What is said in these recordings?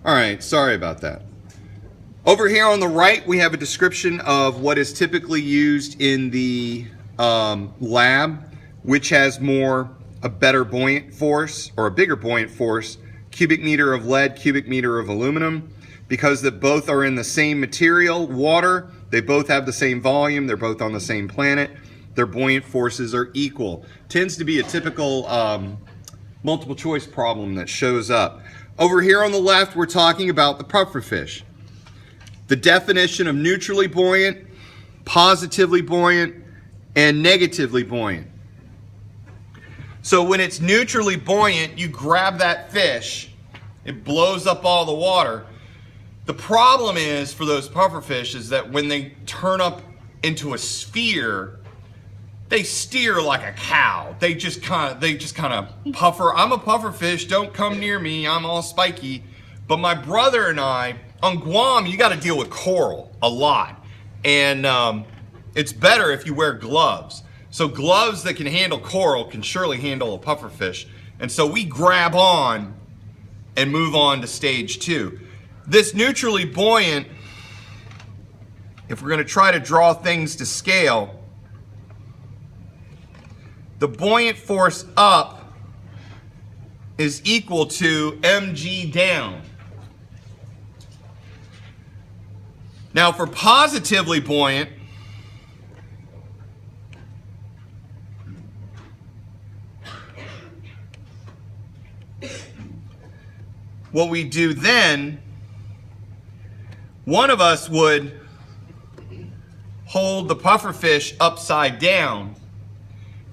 All right, sorry about that. Over here on the right, we have a description of what is typically used in the lab, which has a better buoyant force, or a bigger buoyant force, cubic meter of lead, cubic meter of aluminum. Because that both are in the same material, water, they both have the same volume, they're both on the same planet, their buoyant forces are equal. Tends to be a typical multiple choice problem that shows up. Over here on the left, we're talking about the pufferfish. The definition of neutrally buoyant, positively buoyant, and negatively buoyant. So when it's neutrally buoyant, you grab that fish, it blows up all the water. The problem is for those pufferfish is that when they turn up into a sphere, they steer like a cow. They just kind of puffer. I'm a pufferfish, don't come near me, I'm all spiky. But my brother and I, on Guam, you got to deal with coral a lot. And it's better if you wear gloves. So gloves that can handle coral can surely handle a pufferfish. And so we grab on and move on to stage 2. This neutrally buoyant, if we're going to try to draw things to scale, the buoyant force up is equal to mg down. Now for positively buoyant, what we do then, one of us would hold the pufferfish upside down.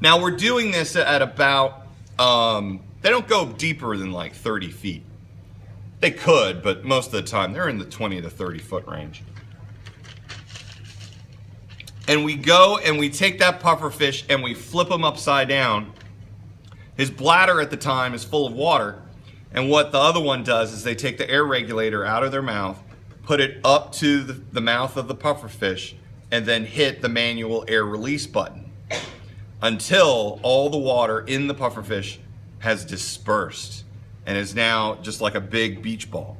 Now we're doing this at about, they don't go deeper than like 30 feet. They could, but most of the time they're in the 20 to 30 foot range. And we go and we take that pufferfish and we flip him upside down. His bladder at the time is full of water. And what the other one does is they take the air regulator out of their mouth, put it up to the mouth of the pufferfish, and then hit the manual air release button until all the water in the pufferfish has dispersed and is now just like a big beach ball.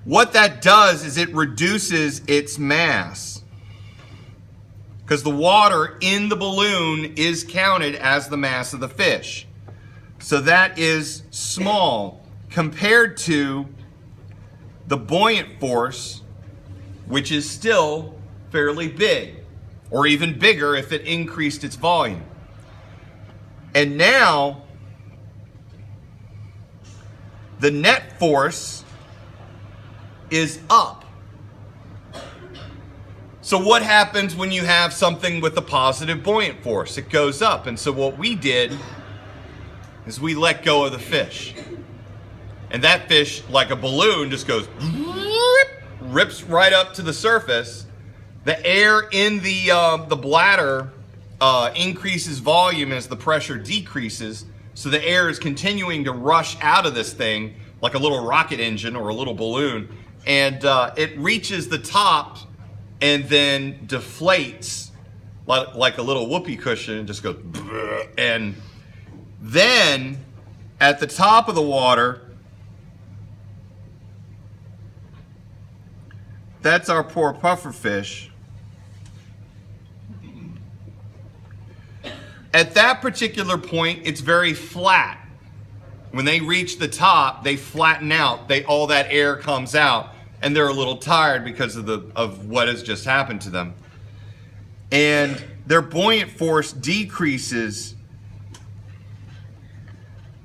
What that does is it reduces its mass because the water in the balloon is counted as the mass of the fish. So that is small compared to the buoyant force, which is still fairly big, or even bigger if it increased its volume. And now, the net force is up. So what happens when you have something with a positive buoyant force? It goes up. And so what we did is we let go of the fish. And that fish, like a balloon, just goes, rips right up to the surface. The air in the bladder increases volume as the pressure decreases. So the air is continuing to rush out of this thing like a little rocket engine or a little balloon. And it reaches the top and then deflates like a little whoopee cushion and just goes, and then at the top of the water, that's our poor pufferfish. At that particular point, it's very flat. When they reach the top, they flatten out. All that air comes out, and they're a little tired because of what has just happened to them. And their buoyant force decreases,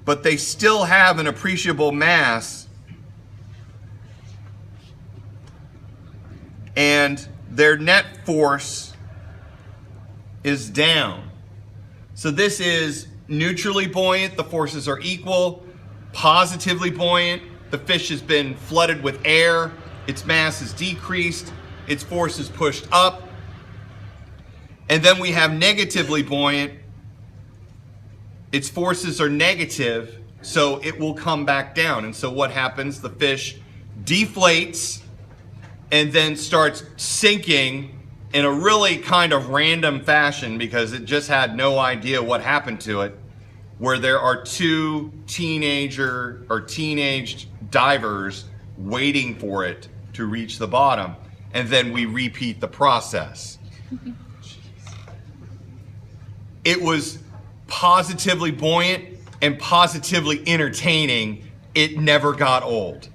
but they still have an appreciable mass, and their net force is down. So this is neutrally buoyant, the forces are equal. Positively buoyant, the fish has been flooded with air, its mass is decreased, its force is pushed up. And then we have negatively buoyant, its forces are negative, so it will come back down. And so what happens? The fish deflates and then starts sinking in a really kind of random fashion because it just had no idea what happened to it, where there are two teenaged divers waiting for it to reach the bottom, and then we repeat the process. It was positively buoyant and positively entertaining. It never got old.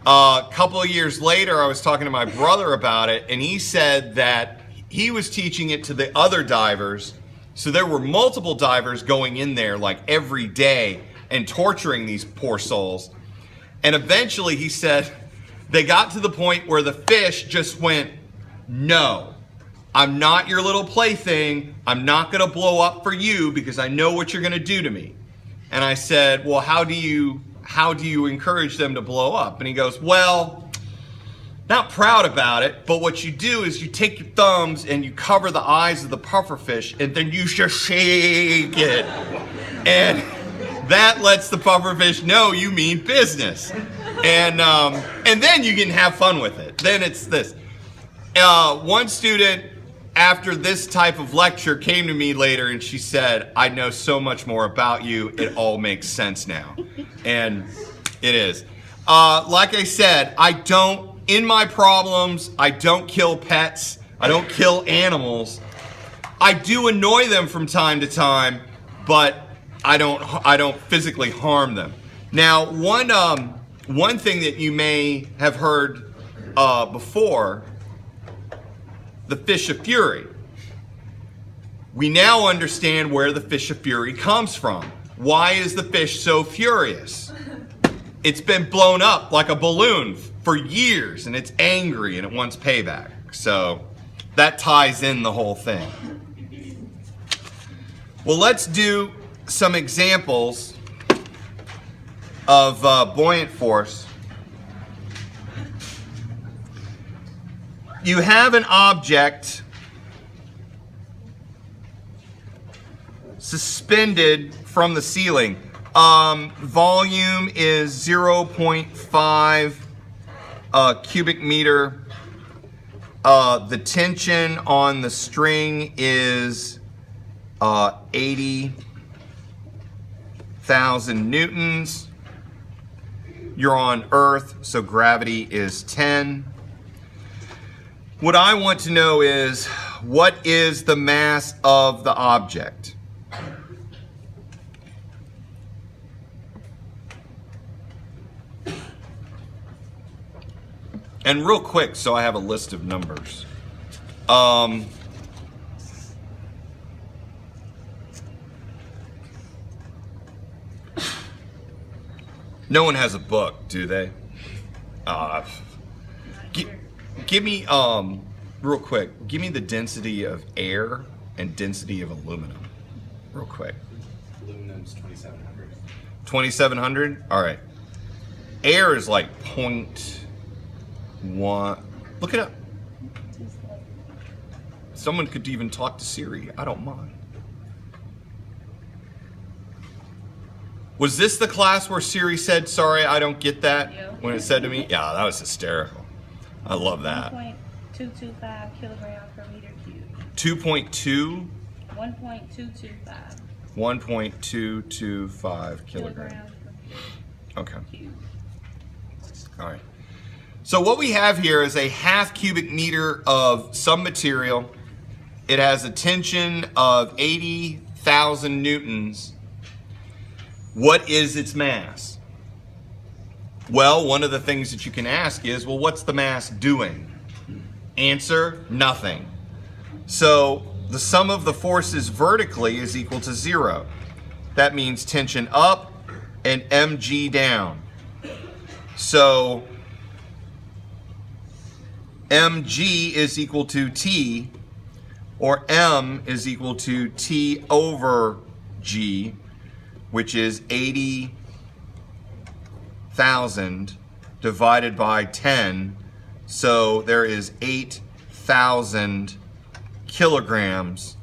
A couple of years later, I was talking to my brother about it, and he said that he was teaching it to the other divers. So there were multiple divers going in there like every day and torturing these poor souls. And eventually, he said, they got to the point where the fish just went, no, I'm not your little plaything. I'm not going to blow up for you because I know what you're going to do to me. And I said, well, how do you encourage them to blow up? And he goes, well, not proud about it, but what you do is you take your thumbs and you cover the eyes of the pufferfish, and then you just shake it. And that lets the pufferfish know you mean business. And then you can have fun with it. Then it's this. One student, after this type of lecture, came to me later and she said, I know so much more about you. It all makes sense now. And it is. Like I said, in my problems, I don't kill pets. I don't kill animals. I do annoy them from time to time, but I don't physically harm them. Now, one thing that you may have heard before, the fish of fury. We now understand where the fish of fury comes from. Why is the fish so furious? It's been blown up like a balloon for years, and it's angry and it wants payback. So that ties in the whole thing. Well, let's do some examples of buoyant force. You have an object suspended from the ceiling. Volume is 0.5 cubic meter. The tension on the string is 80,000 newtons. You're on Earth, so gravity is 10. What I want to know is, what is the mass of the object? And real quick, so I have a list of numbers. No one has a book, do they? Give me, real quick, give me the density of air and density of aluminum, real quick. Aluminum's 2,700. 2,700? All right. Air is like 0.1. Look it up. Someone could even talk to Siri. I don't mind. Was this the class where Siri said, sorry, I don't get that, when it said to me? Yeah, that was hysterical. I love that. 1.225 kilograms per meter cubed. 2.2? 1.225. 1.225 kilograms. Kilograms per Okay. cubed. All right. So what we have here is a half cubic meter of some material. It has a tension of 80,000 newtons. What is its mass? Well, one of the things that you can ask is, well, what's the mass doing? Answer, nothing. So the sum of the forces vertically is equal to 0. That means tension up and mg down. So mg is equal to T, or M is equal to T over G, which is 80,000 divided by 10. So there is 8,000 kilograms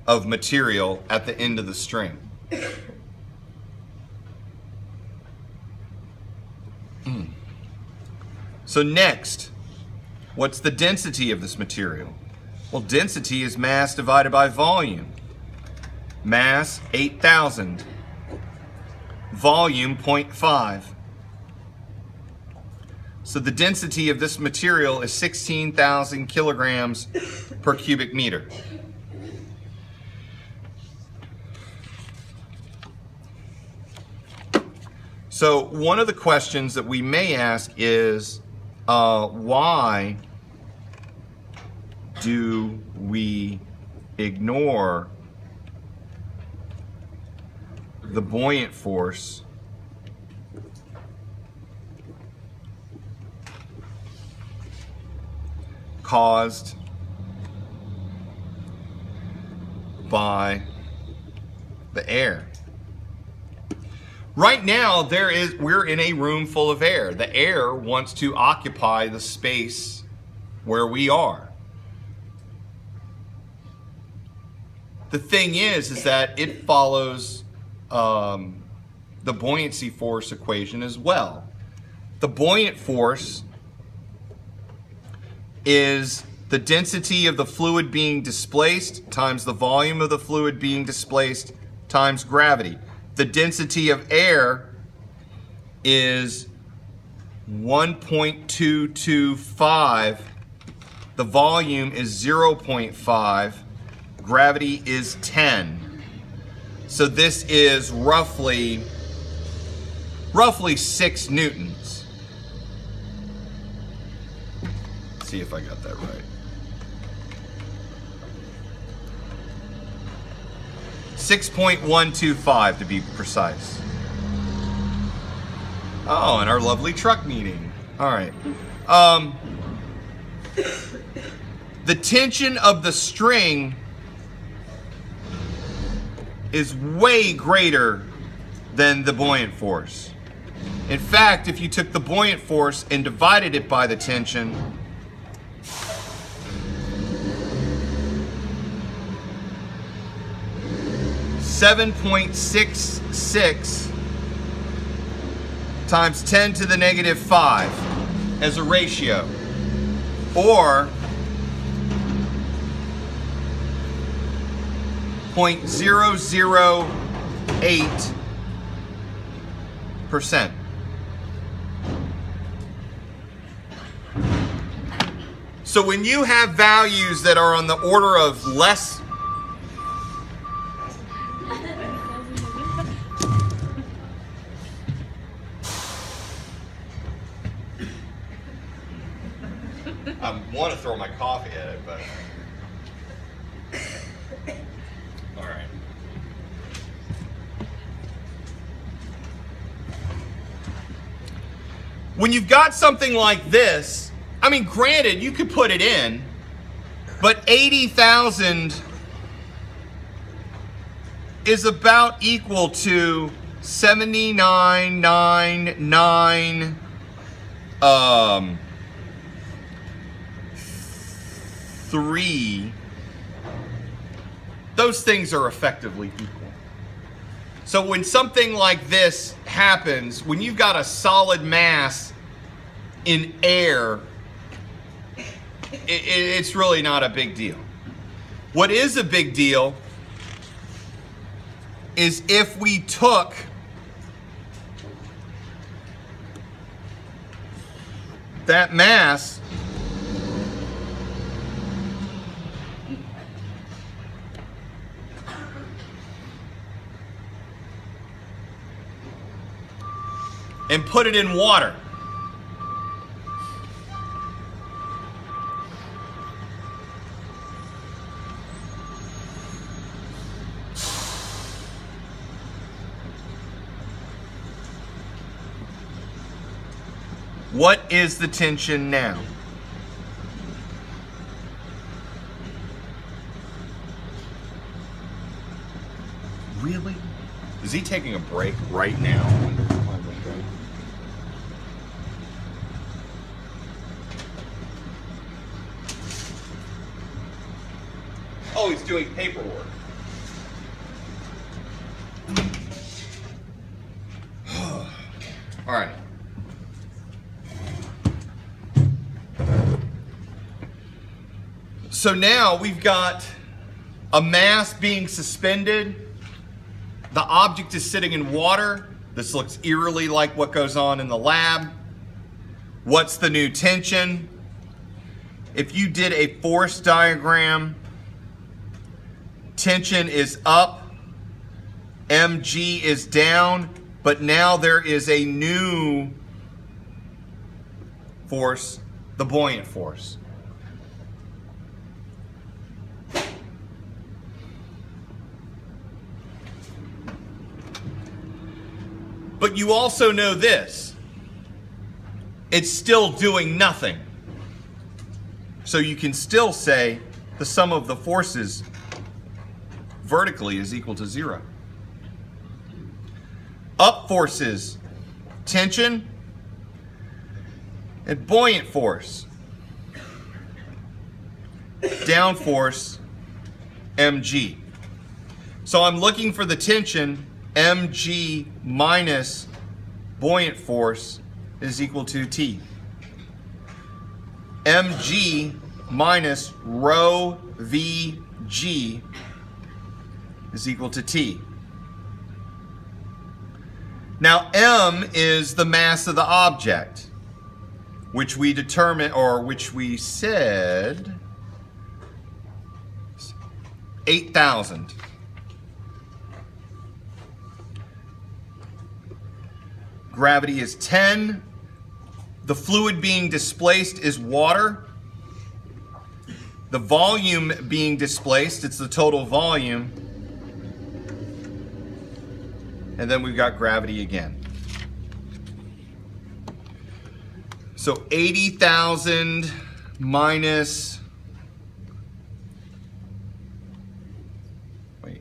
of material at the end of the string. So next, what's the density of this material? Well, density is mass divided by volume. Mass, 8,000. Volume, 0.5. So the density of this material is 16,000 kilograms per cubic meter. So one of the questions that we may ask is, why do we ignore the buoyant force caused by the air? Right now, we're in a room full of air. The air wants to occupy the space where we are. The thing is that it follows the buoyancy force equation as well. The buoyant force is the density of the fluid being displaced times the volume of the fluid being displaced times gravity. The density of air is 1.225. The volume is 0.5. Gravity is 10. So this is roughly 6 newtons. Let's see if I got that right. 6.125 to be precise. Oh, and our lovely truck meeting. All right. The tension of the string is way greater than the buoyant force. In fact, if you took the buoyant force and divided it by the tension, 7.66 times 10 to the negative 5 as a ratio, or 0.008%. So when you have values that are on the order of less I want to throw my coffee at it, but all right. When you've got something like this, I mean, granted, you could put it in, but 80,000 is about equal to 79.99 3. Those things are effectively equal. So when something like this happens, when you've got a solid mass in air, it's really not a big deal. What is a big deal is if we took that mass and put it in water. What is the tension now? Really? Is he taking a break right now? Oh, he's doing paperwork. All right. So now we've got a mass being suspended. The object is sitting in water. This looks eerily like what goes on in the lab. What's the new tension? If you did a force diagram, tension is up, mg is down, but now there is a new force, the buoyant force. But you also know this, it's still doing nothing. So you can still say the sum of the forces vertically is equal to 0. Up forces, tension, and buoyant force. Down force, mg. So I'm looking for the tension, mg minus buoyant force is equal to T. mg minus rho vg is equal to T. Now m is the mass of the object, which we determined, or which we said 8,000. Gravity is 10. The fluid being displaced is water. The volume being displaced, it's the total volume. And then we've got gravity again. So 80,000 minus, wait,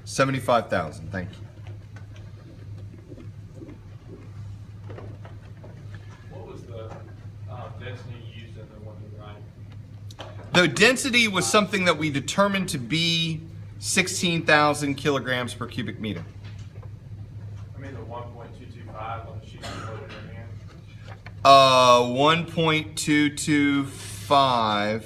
$75,000, thank you. What was the density used in the one to the right? The density was something that we determined to be 16,000 kilograms per cubic meter. I mean the 1.225 on the sheet you wrote in your hand. 1.225.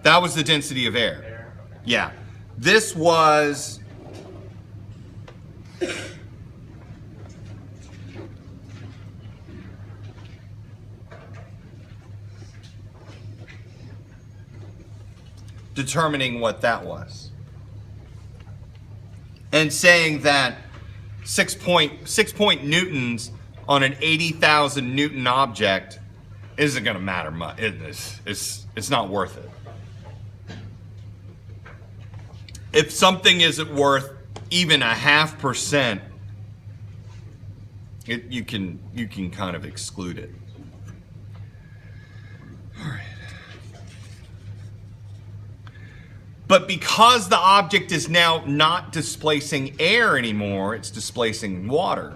That was the density of air. There, okay. Yeah. This was determining what that was. And saying that 6 point newtons on an 80,000 Newton object isn't going to matter much. It's not worth it. If something isn't worth even 0.5%, you can kind of exclude it. All right. But because the object is now not displacing air anymore, it's displacing water,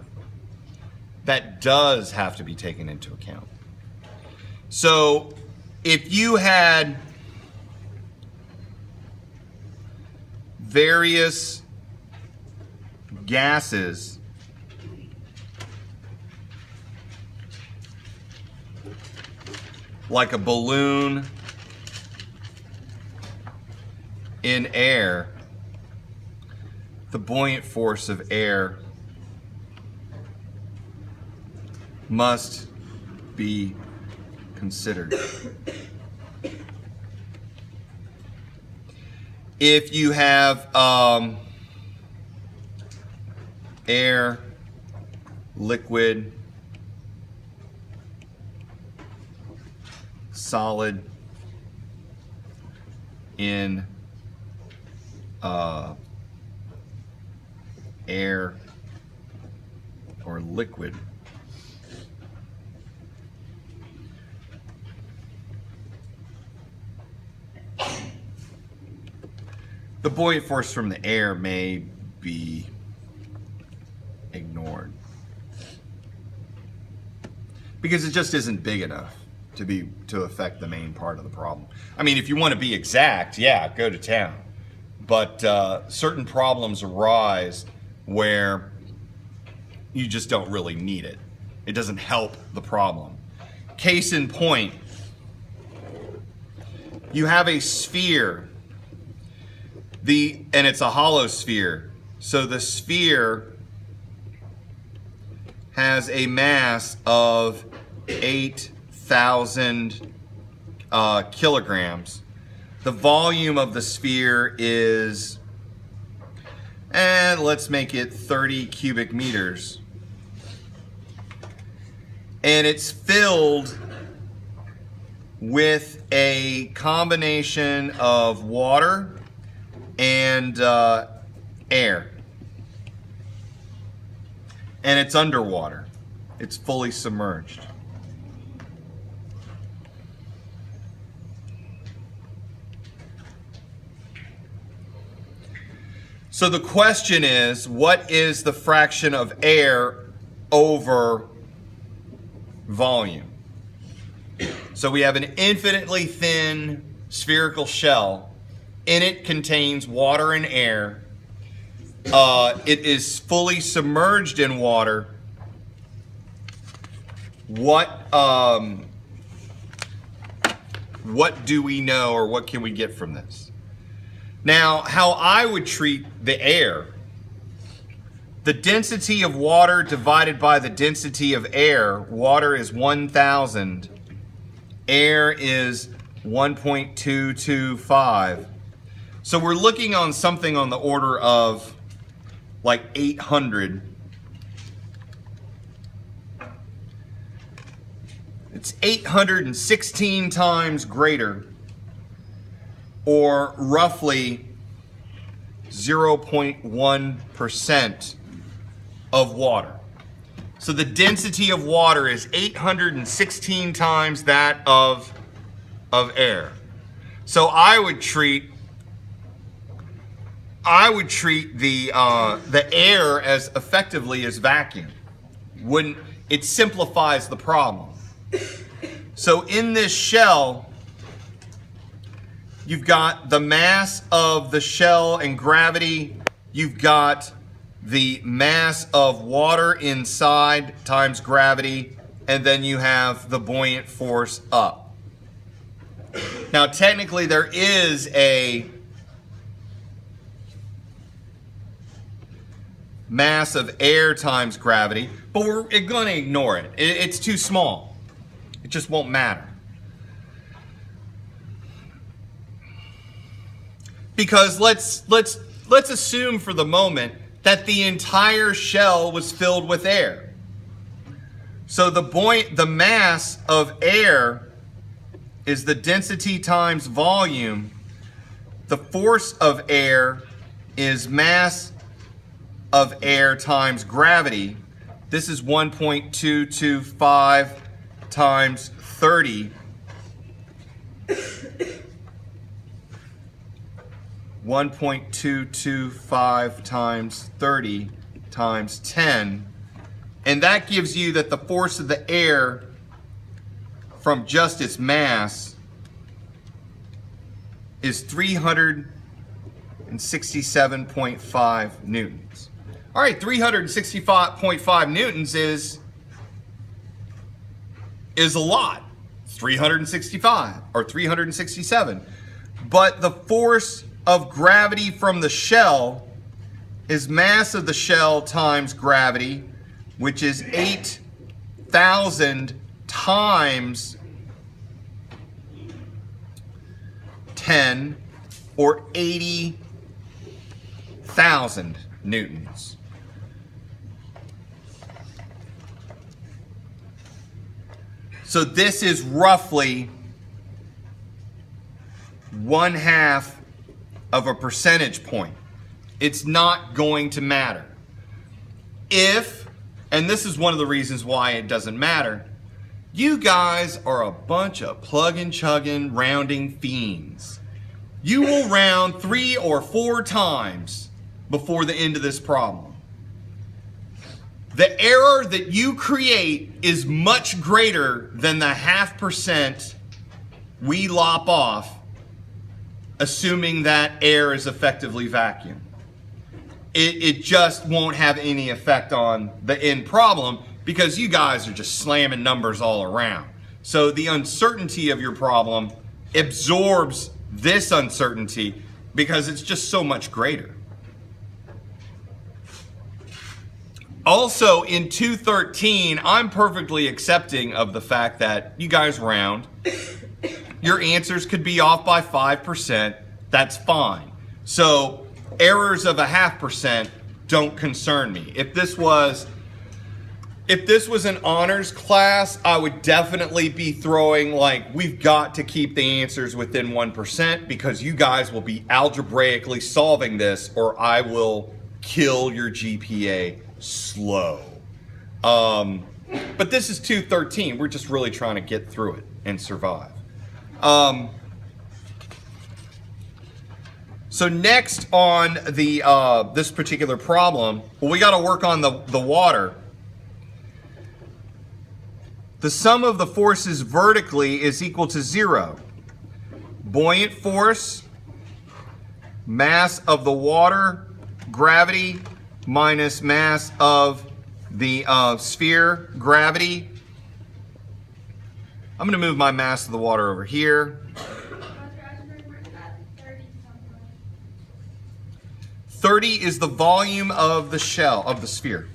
that does have to be taken into account. So if you had various gases like a balloon in air, the buoyant force of air must be considered. If you have air, liquid, solid in air or liquid, the buoyant force from the air may be ignored because it just isn't big enough to affect the main part of the problem. I mean, if you want to be exact, yeah, go to town. But certain problems arise where you just don't really need it. It doesn't help the problem. Case in point, you have a sphere, and it's a hollow sphere. So the sphere has a mass of 8,000 kilograms. The volume of the sphere is, and let's make it 30 cubic meters. And it's filled with a combination of water and air. And it's underwater. It's fully submerged. So the question is, what is the fraction of air over volume? So we have an infinitely thin spherical shell. In it contains water and air. It is fully submerged in water. What do we know, or what can we get from this? Now, how I would treat the air, the density of water divided by the density of air, water is 1,000, air is 1.225. So we're looking on something on the order of like 800. It's 816 times greater, or roughly 0.1% of water. So the density of water is 816 times that of air. So I would treat the air as effectively as vacuum. It simplifies the problem. So in this shell, you've got the mass of the shell and gravity. You've got the mass of water inside times gravity. And then you have the buoyant force up. Now, technically, there is a mass of air times gravity, but we're going to ignore it. It's too small. It just won't matter. Because let's assume for the moment that the entire shell was filled with air. So the mass of air is the density times volume. The force of air is mass of air times gravity. This is 1.225 times 30. 1.225 times 30 times 10. And that gives you that the force of the air from just its mass is 367.5 newtons. All right, 365.5 newtons is a lot. 365 or 367. But the force of gravity from the shell is mass of the shell times gravity, which is 8,000 times 10, or 80,000 newtons. So this is roughly 1/2 of a percentage point. It's not going to matter. If, and this is one of the reasons why it doesn't matter, you guys are a bunch of plugging, chugging, rounding fiends. You will round 3 or 4 times before the end of this problem. The error that you create is much greater than the 0.5% we lop off, assuming that air is effectively vacuum. It just won't have any effect on the end problem because you guys are just slamming numbers all around. So the uncertainty of your problem absorbs this uncertainty because it's just so much greater. Also, in 213, I'm perfectly accepting of the fact that you guys round. Your answers could be off by 5%. That's fine. So errors of 0.5% don't concern me. If this was an honors class, I would definitely be throwing like, we've got to keep the answers within 1% because you guys will be algebraically solving this or I will kill your GPA slow. But this is 213. We're just really trying to get through it and survive. So next on the this particular problem, well, we got to work on the water. The sum of the forces vertically is equal to 0. Buoyant force, mass of the water, gravity, minus mass of the sphere, gravity. I'm going to move my mass of the water over here. 30 is the volume of the shell, of the sphere.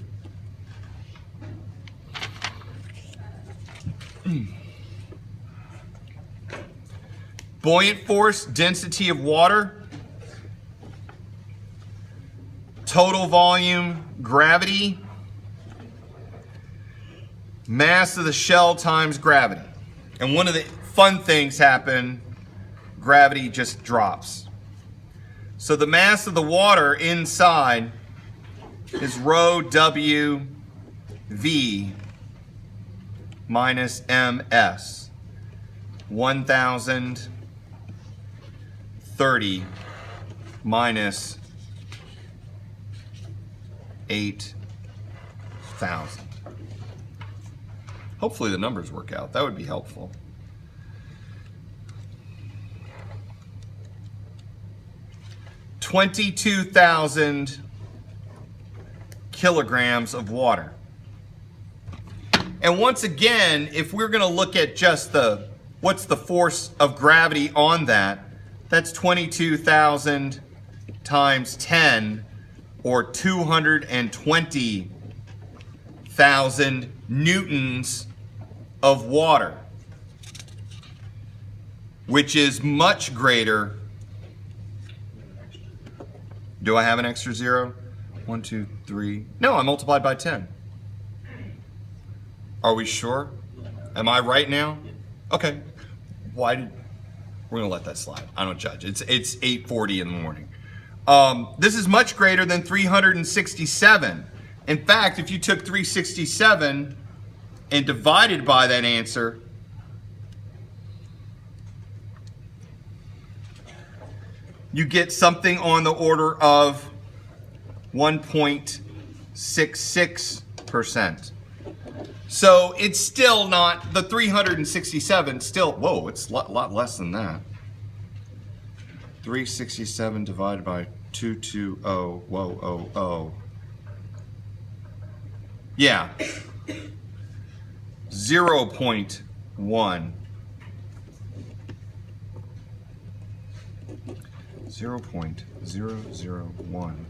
Buoyant force, density of water. Total volume, gravity. Mass of the shell times gravity. And one of the fun things happen, gravity just drops. So the mass of the water inside is rho W V minus MS. 1,030 minus 8,000. Hopefully the numbers work out. That would be helpful. $22,000 kilograms of water. And once again, if we're going to look at just what's the force of gravity on that, that's 22,000 times 10, or 220,000 newtons of water, which is much greater. Do I have an extra 0? 1, 2, 3. No, I multiplied by 10. Are we sure? Am I right now? Okay. We're gonna let that slide. I don't judge. It's 8:40 in the morning. This is much greater than 367. In fact, if you took 367 and divided by that answer, you get something on the order of 1.66%. So it's still not, the 367 still, whoa, it's a lot less than that. 367 divided by 220, whoa. Yeah, 0.1. 0.001.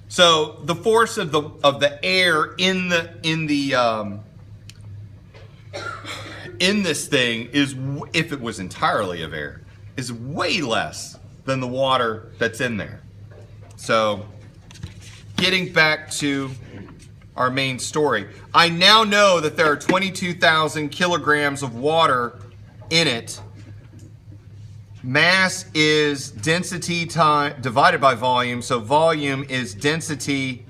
So the force of the air in this thing is, if it was entirely of air, is way less than the water that's in there. So getting back to our main story, I now know that there are 22,000 kilograms of water in it. Mass is density divided by volume, so volume is density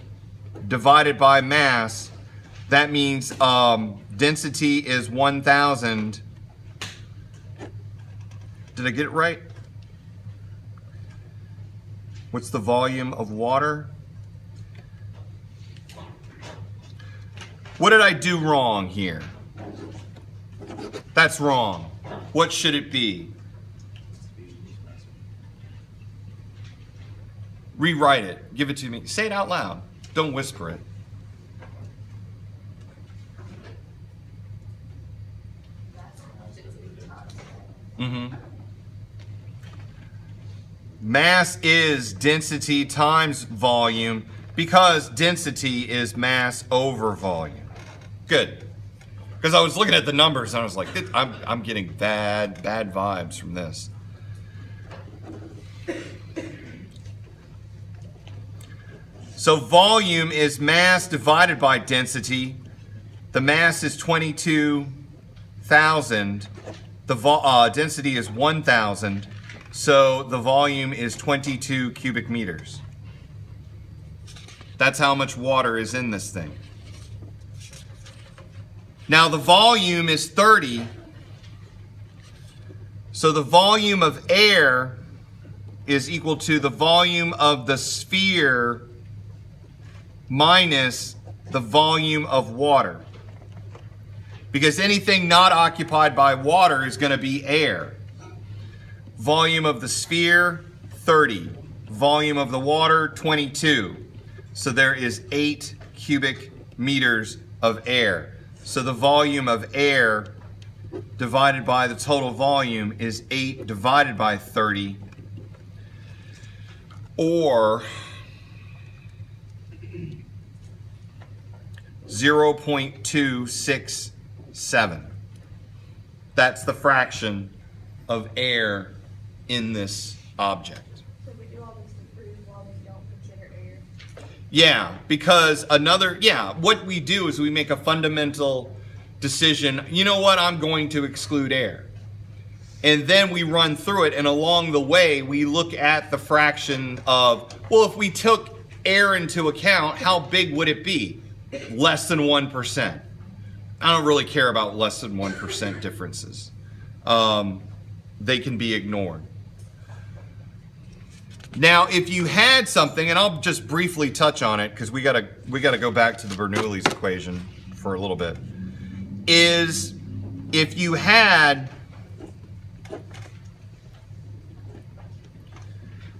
divided by mass. That means density is 1,000. Did I get it right? What's the volume of water? What did I do wrong here? That's wrong. What should it be? Rewrite it. Give it to me. Say it out loud. Don't whisper it. Mass is density times volume because density is mass over volume. Good. Because I was looking at the numbers and I was like, I'm getting bad vibes from this. So volume is mass divided by density. The mass is 22,000. The density is 1,000. So the volume is 22 cubic meters. That's how much water is in this thing. Now the volume is 30. So the volume of air is equal to the volume of the sphere minus the volume of water. Because anything not occupied by water is going to be air. Volume of the sphere, 30. Volume of the water, 22. So there is 8 cubic meters of air. So the volume of air divided by the total volume is 8 divided by 30, or 0.267. That's the fraction of air in this object. So we do all this to prove why we don't consider air. Yeah, because what we do is we make a fundamental decision, you know what, I'm going to exclude air. And then we run through it, and along the way, we look at the fraction of, well, if we took air into account, how big would it be? Less than 1%. I don't really care about less than 1% differences. They can be ignored. Now, if you had something, and I'll just briefly touch on it because we gotta go back to the Bernoulli's equation for a little bit, is if you had,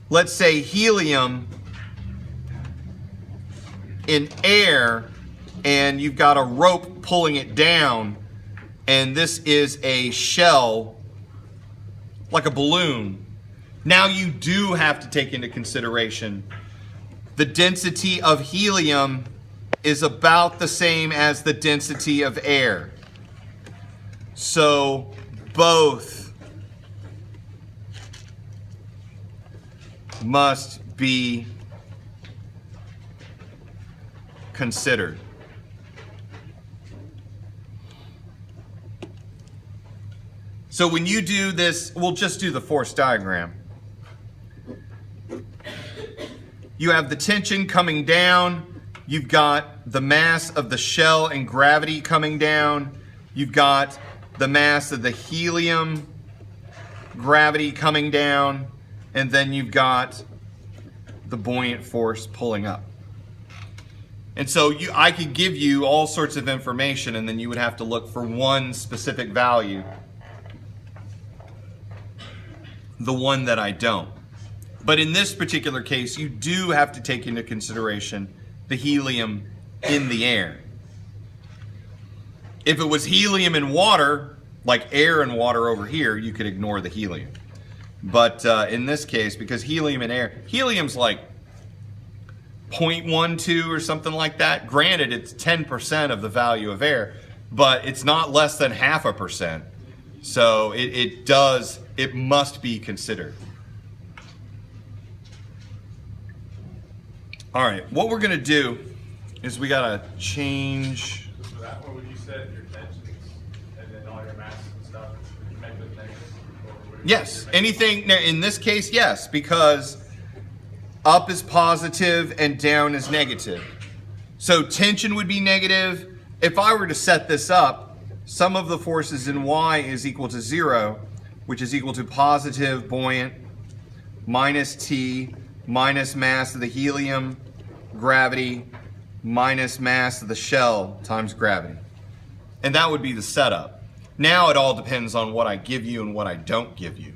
let's say, helium in air, and you've got a rope pulling it down, and this is a shell, like a balloon. Now you do have to take into consideration the density of helium is about the same as the density of air. So both must be considered. So when you do this, we'll just do the force diagram. You have the tension coming down. You've got the mass of the shell and gravity coming down. You've got the mass of the helium, gravity coming down. And then you've got the buoyant force pulling up. And so I could give you all sorts of information, and then you would have to look for one specific value. The one that I don't. But in this particular case, you do have to take into consideration the helium in the air. If it was helium in water, like air and water over here, you could ignore the helium. But in this case, because helium and air, helium's like 0.12 or something like that. Granted, it's 10% of the value of air, but it's not less than 0.5%. So it must be considered. All right, what we're gonna do is we gotta change. So that one, when you said your tensions and then all your masses and stuff, you make those negative? Or would Yes, you make- anything, now, in this case, yes, because up is positive and down is negative. So tension would be negative. If I were to set this up, sum of the forces in Y is equal to 0, which is equal to positive buoyant minus T minus mass of the helium, gravity, minus mass of the shell times gravity. And that would be the setup. Now it all depends on what I give you and what I don't give you.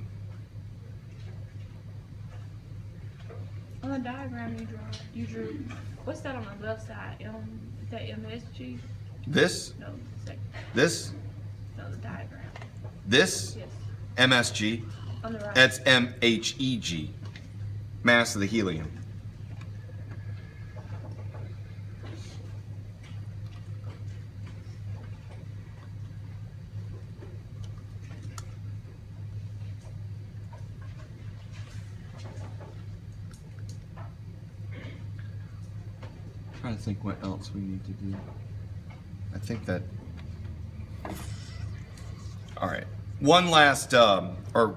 On the diagram you drew, what's that on the left side? Is that MSG? This, No, second. this, No, the diagram. this, Yes. MSG. On the right. That's MHEG, mass of the helium. Trying to think what else we need to do. I think that. All right. One last, or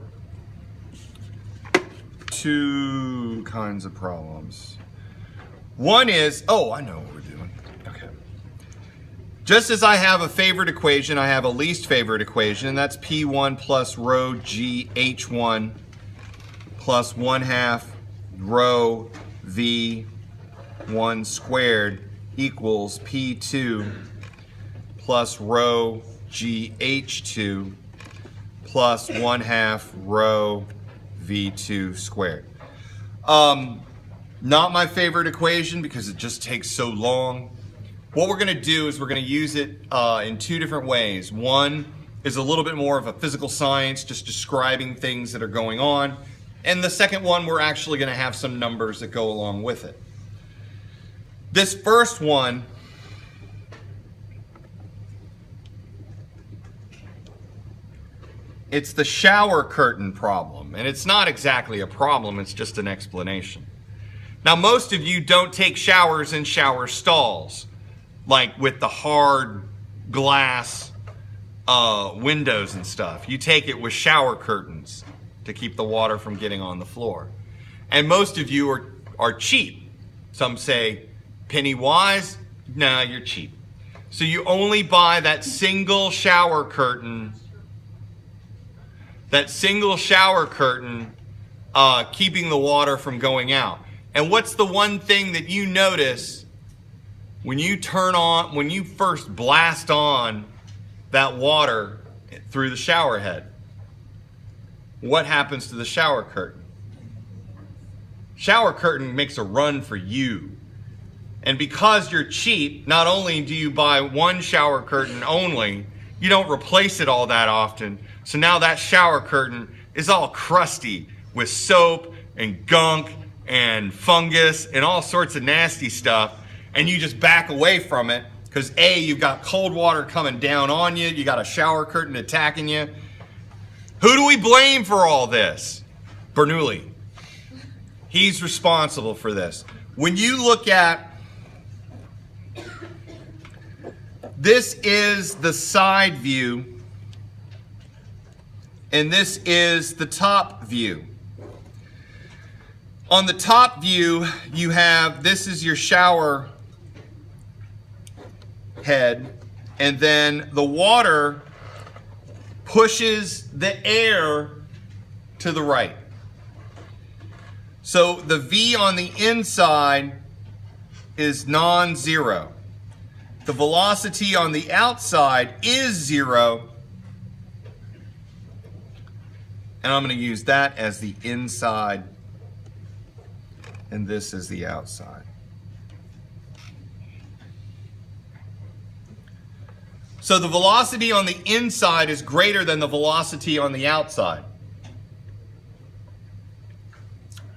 two kinds of problems. One is, oh, I know what we're doing. Okay. Just as I have a favorite equation, I have a least favorite equation, and that's P1 plus rho GH1 plus 1/2 rho V1 squared equals P2 plus rho GH2 plus 1/2 rho V2 squared. Not my favorite equation because it just takes so long. What we're going to do is we're going to use it in two different ways. One is a little bit more of a physical science, just describing things that are going on. And the second one, we're actually going to have some numbers that go along with it. This first one, it's the shower curtain problem. And it's not exactly a problem, it's just an explanation. Now, most of you don't take showers in shower stalls, like with the hard glass windows and stuff. You take it with shower curtains to keep the water from getting on the floor. And most of you are cheap. Some say penny wise. Nah, you're cheap. So you only buy that single shower curtain. That single shower curtain keeping the water from going out. And what's the one thing that you notice when you first blast on that water through the shower head? What happens to the shower curtain? Shower curtain makes a run for you. And because you're cheap, not only do you buy one shower curtain only, you don't replace it all that often. So now that shower curtain is all crusty with soap and gunk and fungus and all sorts of nasty stuff. And you just back away from it because A, you've got cold water coming down on you. You got a shower curtain attacking you. Who do we blame for all this? Bernoulli. He's responsible for this. When you look at, this is the side view, and this is the top view. On the top view, you have, this is your shower head, and then the water pushes the air to the right. So the V on the inside is non-zero. The velocity on the outside is 0. And I'm going to use that as the inside, and this is the outside. So the velocity on the inside is greater than the velocity on the outside.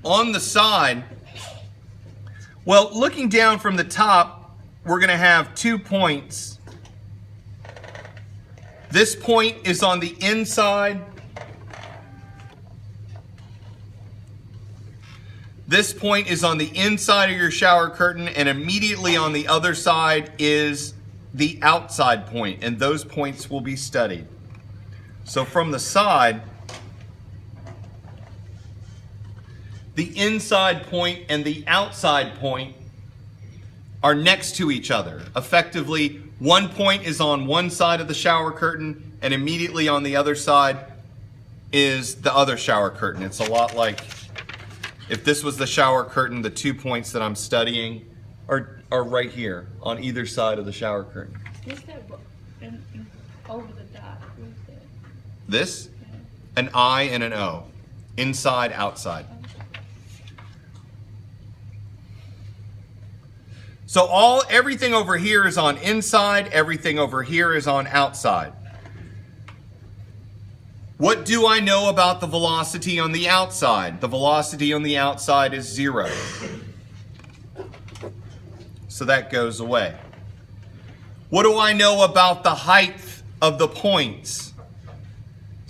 On the side, well, looking down from the top, we're going to have 2 points. This point is on the inside. This point is on the inside of your shower curtain, and immediately on the other side is the outside point, and those points will be studied. So from the side, the inside point and the outside point are next to each other. Effectively, one point is on one side of the shower curtain, and immediately on the other side is the other shower curtain. It's a lot like if this was the shower curtain, the 2 points that I'm studying are right here on either side of the shower curtain. What's that over the dot? What's that? This, an I and an O, inside, outside. So everything over here is on inside, everything over here is on outside. What do I know about the velocity on the outside? The velocity on the outside is 0. So that goes away. What do I know about the height of the points?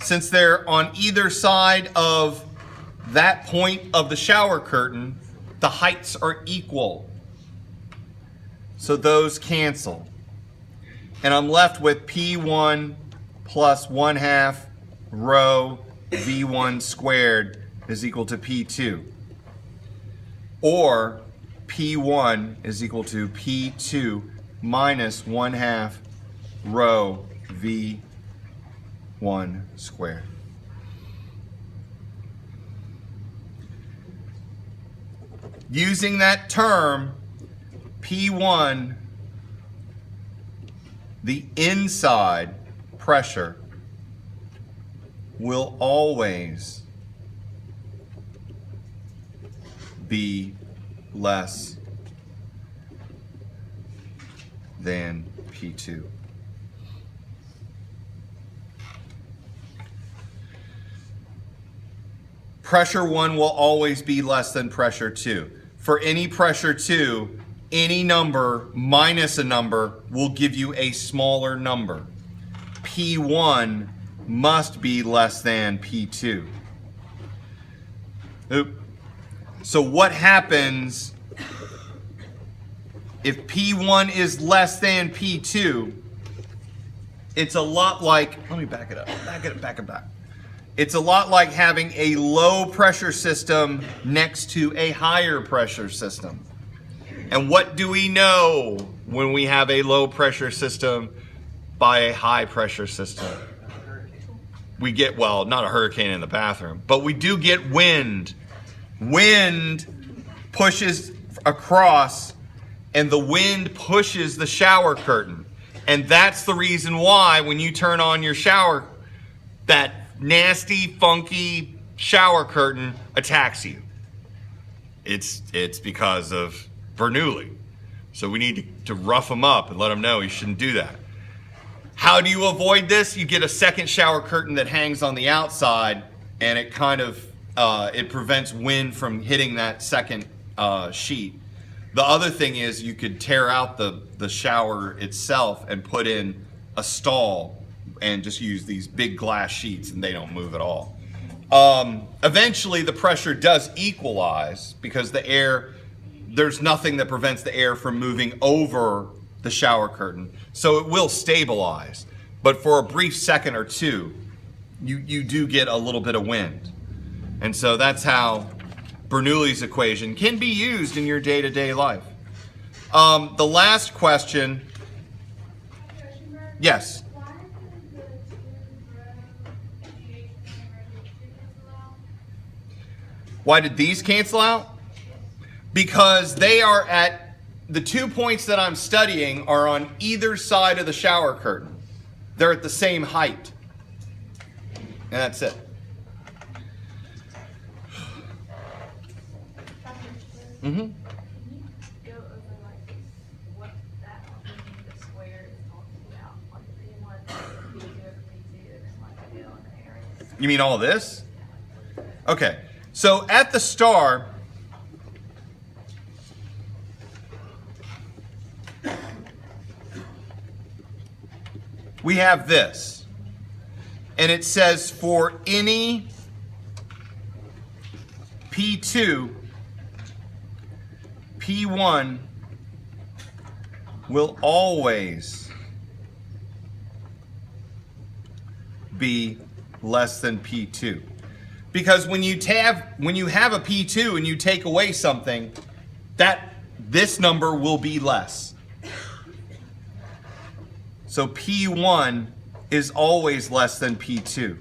Since they're on either side of that point of the shower curtain, the heights are equal. So those cancel. And I'm left with P1 plus 1/2 rho V1 squared is equal to P2. Or P1 is equal to P2 minus 1/2 rho V1 squared. Using that term, P1, the inside pressure, will always be less than P2. Pressure 1 will always be less than pressure 2. For any pressure 2, any number minus a number will give you a smaller number. P1 must be less than P2. So what happens if P1 is less than P2? It's a lot like, let me back it up, back it back. It's a lot like having a low pressure system next to a higher pressure system. And what do we know when we have a low pressure system by a high pressure system? We get, well, not a hurricane in the bathroom, but we do get wind. Wind pushes across, and the wind pushes the shower curtain. And that's the reason why when you turn on your shower, that nasty, funky shower curtain attacks you. It's because of Bernoulli. So we need to rough him up and let him know he shouldn't do that. How do you avoid this? You get a second shower curtain that hangs on the outside, and it kind of it prevents wind from hitting that second sheet. The other thing is you could tear out the shower itself and put in a stall and just use these big glass sheets, and they don't move at all. Eventually the pressure does equalize because the air, there's nothing that prevents the air from moving over the shower curtain, so it will stabilize. But for a brief second or two, you do get a little bit of wind. And so that's how Bernoulli's equation can be used in your day-to-day life. The last question, yes? Why did these cancel out? Because they are at, the 2 points that I'm studying are on either side of the shower curtain. They're at the same height. And that's it. Mm-hmm. Can you go over like what that the square is talking about? Like P1, P2 over P2, and then like the L and the areas. You mean all of this? Okay. So at the star, we have this. And it says for any P2, P1 will always be less than P2. Because when you have a P2 and you take away something, this number will be less. So P1 is always less than P2.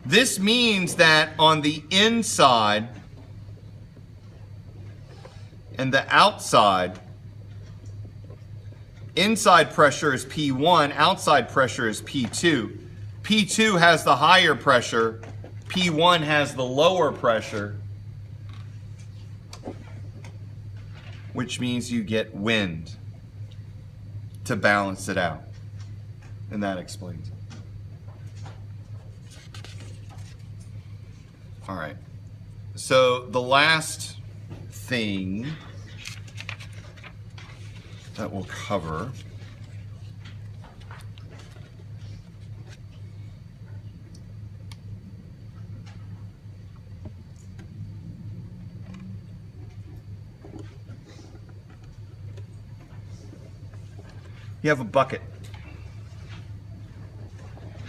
This means that on the inside and the outside, inside pressure is P1, outside pressure is P2. P2 has the higher pressure, P1 has the lower pressure. which means you get wind to balance it out. And that explains it. All right. So the last thing that we'll cover you have a bucket.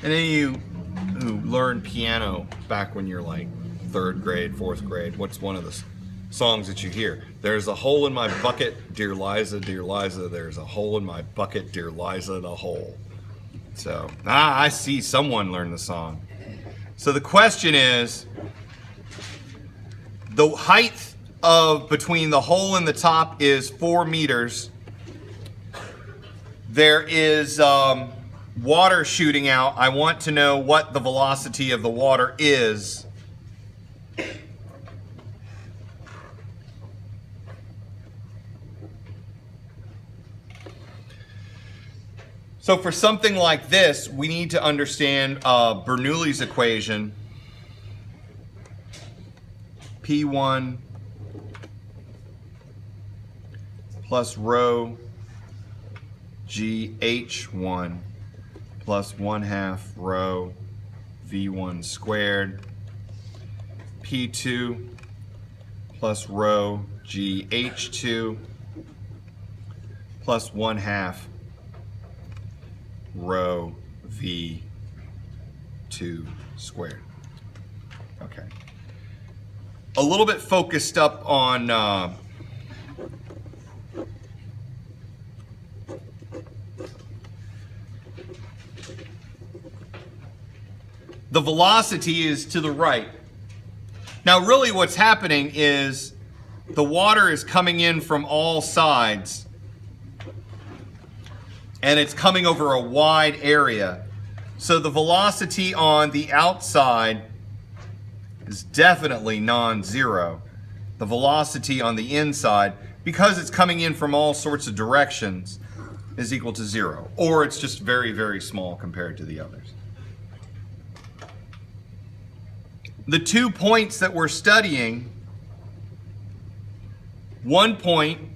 And then you who learned piano back when you're like 3rd grade, 4th grade, what's one of the songs that you hear? There's a hole in my bucket, dear Liza, there's a hole in my bucket, dear Liza, the hole. So, I see someone learn the song. So the question is, the height of between the hole and the top is 4 meters. There is water shooting out. I want to know what the velocity of the water is. So for something like this, we need to understand Bernoulli's equation. P1 plus rho GH1 plus 1/2 rho V1 squared. P2 plus rho GH2 plus 1/2 rho V2 squared. Okay. A little bit focused up on the velocity is to the right. Now really what's happening is the water is coming in from all sides and it's coming over a wide area. So the velocity on the outside is definitely non-zero. The velocity on the inside, because it's coming in from all sorts of directions, is equal to 0. Or it's just very, very small compared to the others. The 2 points that we're studying, one point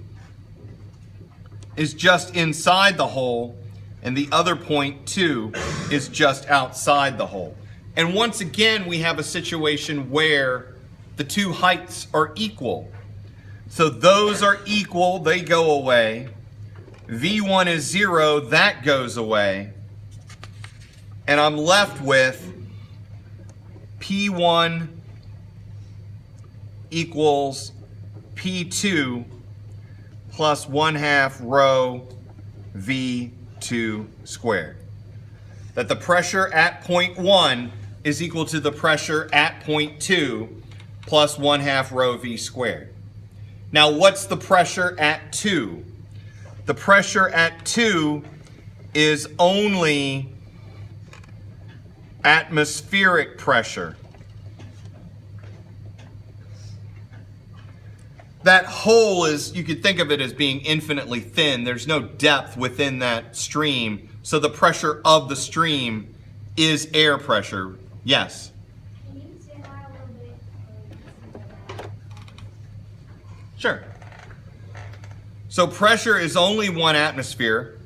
is just inside the hole, and the other point, 2, is just outside the hole. And once again, we have a situation where the 2 heights are equal. So those are equal, they go away. V1 is 0, that goes away. And I'm left with P1 equals P2 plus 1/2 rho V2 squared. That the pressure at point 1 is equal to the pressure at point 2 plus 1/2 rho V squared. Now what's the pressure at 2? The pressure at 2 is only atmospheric pressure. That hole is, you could think of it as being infinitely thin. There's no depth within that stream. So the pressure of the stream is air pressure. Yes? Can you say that a little bit? Sure. So pressure is only 1 atmosphere.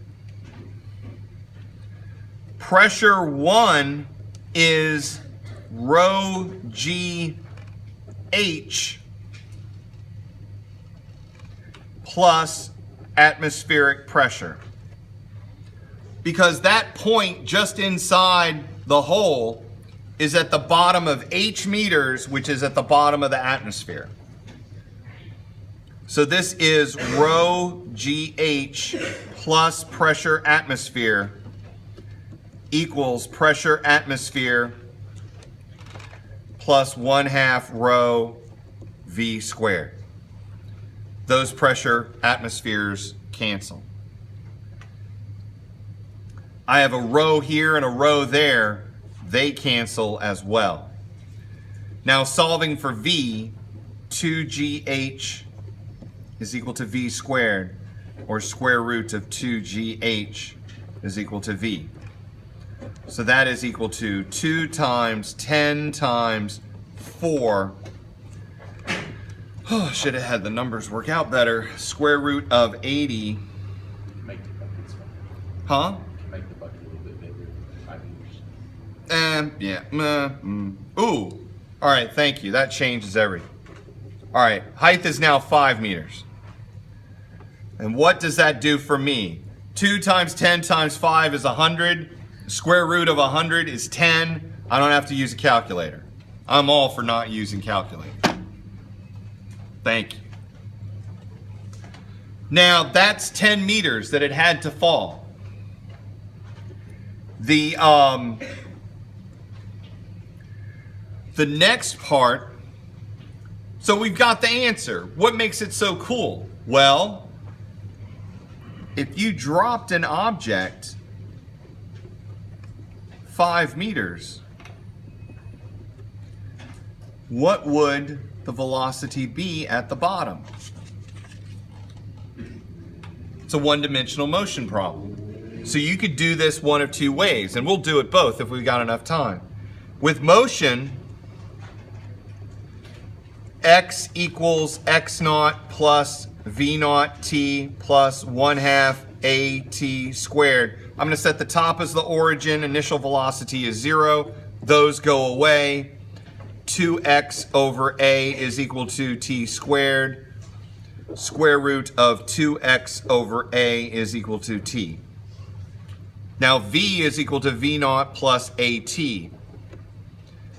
Pressure 1 is rho GH plus atmospheric pressure. Because that point just inside the hole is at the bottom of H meters, which is at the bottom of the atmosphere. So this is rho GH plus pressure atmosphere equals pressure atmosphere plus 1/2 rho V squared. Those pressure atmospheres cancel. I have a rho here and a rho there. They cancel as well. Now solving for V, 2GH is equal to v squared, or square root of 2gh is equal to v. So that is equal to 2 times 10 times 4. Oh, should have had the numbers work out better. Square root of 80. Make the bucket smaller. Huh? Make the bucket a little bit bigger. 5 meters. Yeah. Ooh. All right, thank you. That changes everything. All right, height is now 5 meters. And what does that do for me? 2 times 10 times 5 is 100. Square root of 100 is 10. I don't have to use a calculator. I'm all for not using calculator. Thank you. Now, that's 10 meters that it had to fall. The next part, so we've got the answer. What makes it so cool? Well, if you dropped an object 5 meters, what would the velocity be at the bottom? It's a one-dimensional motion problem. So you could do this one of two ways, and we'll do it both if we've got enough time. With motion, x equals x naught plus v naught t plus 1/2 at squared. I'm going to set the top as the origin. Initial velocity is 0. Those go away. 2x over a is equal to t squared. Square root of 2x over a is equal to t. Now v is equal to v naught plus at.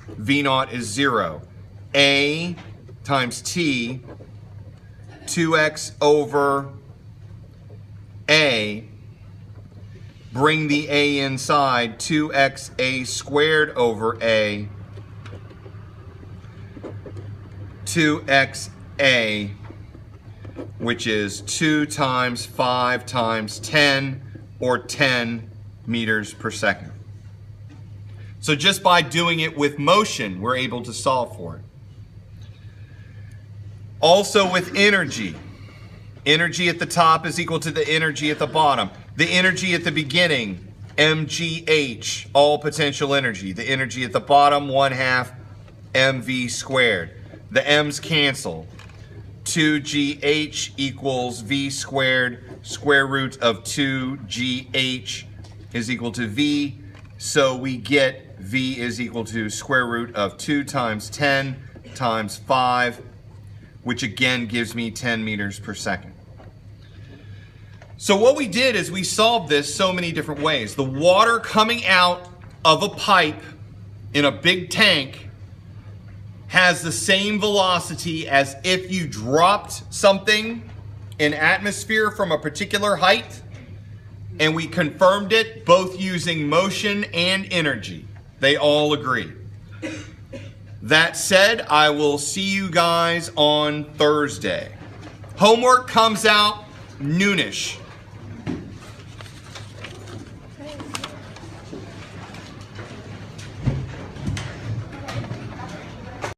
V naught is 0. A times t, 2x over a, bring the a inside, 2xa squared over a, 2xa, which is 2 times 5 times 10, or 10 meters per second. So just by doing it with motion, we're able to solve for it. Also with energy. Energy at the top is equal to the energy at the bottom. The energy at the beginning, mgh, all potential energy. The energy at the bottom, 1/2 mv squared. The m's cancel. 2gh equals v squared. Square root of 2gh is equal to v. So we get v is equal to square root of 2 times 10 times 5, which again gives me 10 meters per second. So what we did is we solved this so many different ways. The water coming out of a pipe in a big tank has the same velocity as if you dropped something in atmosphere from a particular height, and we confirmed it both using motion and energy. They all agree. That said, I will see you guys on Thursday. Homework comes out noonish.